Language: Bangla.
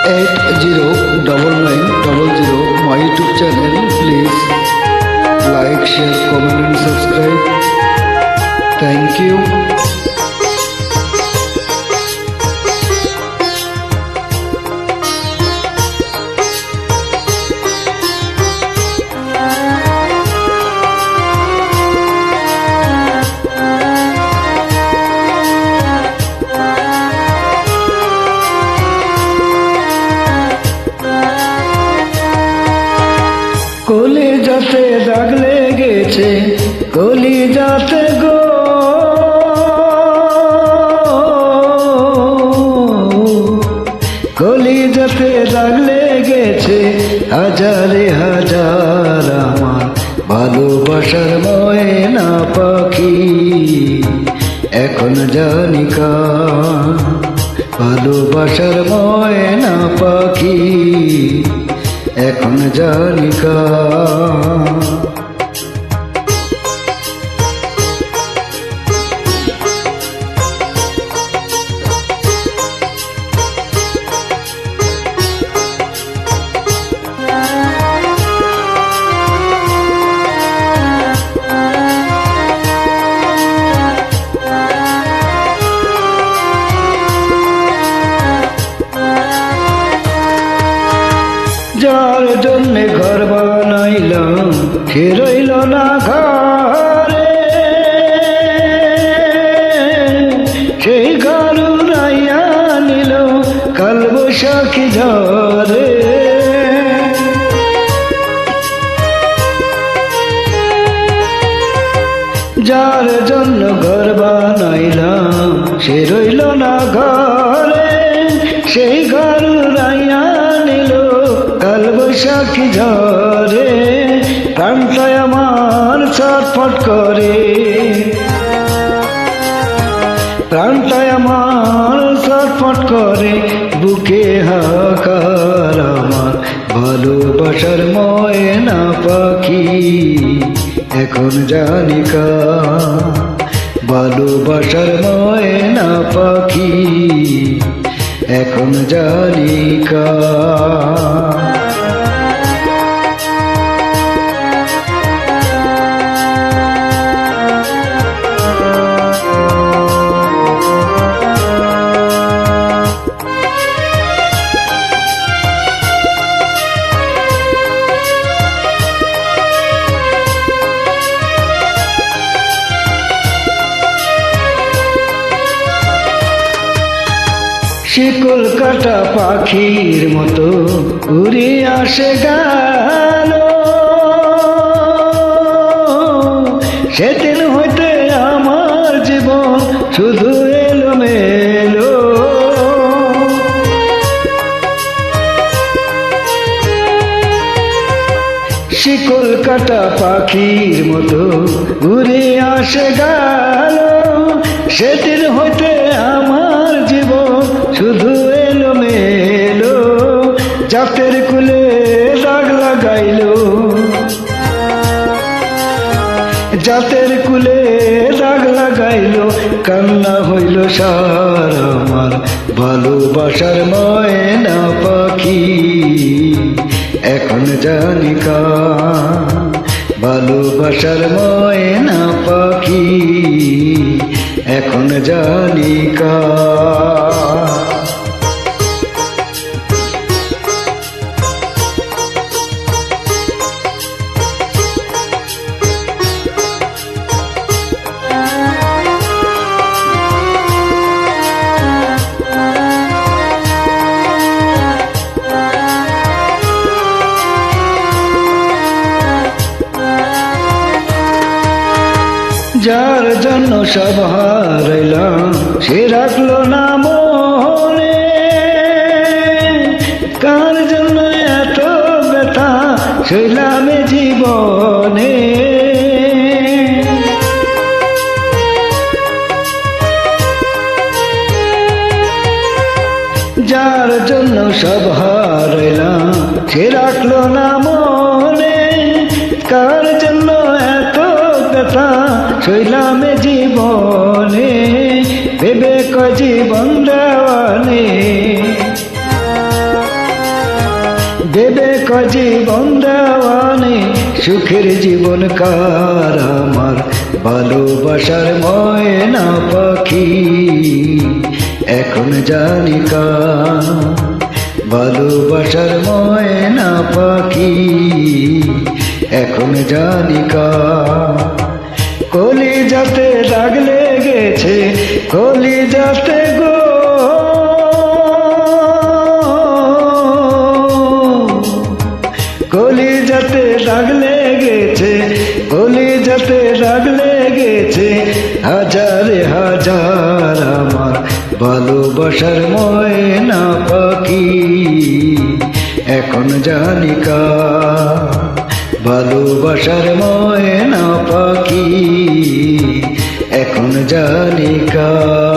809900 my YouTube channel. Please like, share, comment and subscribe. Thank you. কলিজাতে দাগ লেগেছে, কলিজাতে গো, কলিজাতে দাগ লেগেছে হাজারে হাজার আমার ভালোবাসার ময়না পাখি। এখন জানি কার ভালোবাসার ময়না পাখি, এখন জানি কার। যার জন্যে ঘর বানাইলাম সে রইল না ঘরে, সেই ঘর উড়াইয়া নিল কাল বৈশাখী ঝড়ে। যার জন্য ঘর বানাইলাম সে রইল না ঘরে, সেই ঘর উড়াইয়া নিল কাল বৈশাখী ঝড়ে। প্রাণটা আমার ছটফট করে, প্রাণটা আমার ছটফট করে, বুকে হাহাকার আমার ভালোবাসার ময়না পাখি। এখন জানি কার ভালোবাসার ময়না পাখি, এখন জানি কার। শিকল কাটা পাখির মতো উড়ে আসে গেল, সেদিন হইতে আমার জীবন শুধু এলোমেলো। শিকল কাটা পাখির মতো উড়ে আসে গেল, সেদিন হইতে আমার জীবন শুধু এলোমেলো। জাতের কুলে দাগ লাগাইল, জাতের কুলে দাগ লাগাইল, কান্না হইল সার আমার ভালোবাসার ময়না পাখি। এখন জানি কার ভালোবাসার ময়না পাখি, এখন জানি কার। যার জন্য সব হারাইলাম সে রাখলো না মনে, কার জন্য এত ব্যথা সইলাম জীবনে। যার জন্য সব হারাইলাম সে রাখলো না মনে, কার জন্য এত ব্যথা সইলাম জীবনে। ভেবে জীবন দেওয়ানে কয় জীবন দেওয়ানে সুখের জীবন কার আমার ভালোবাসার ময়না পাখি এখন জানি কার ভালোবাসার ময়না পাখি এখন জানি কার কলিজাতে দাগ লেগেছে কলিজাতে গো কলিজাতে দাগ লেগেছে কলিজাতে দাগ লেগেছে হাজারে হাজার আমার ভালোবাসার ময়না পাখি এখন জানি কার ভালোবাসার ময়না পাখি এখন জানি কার।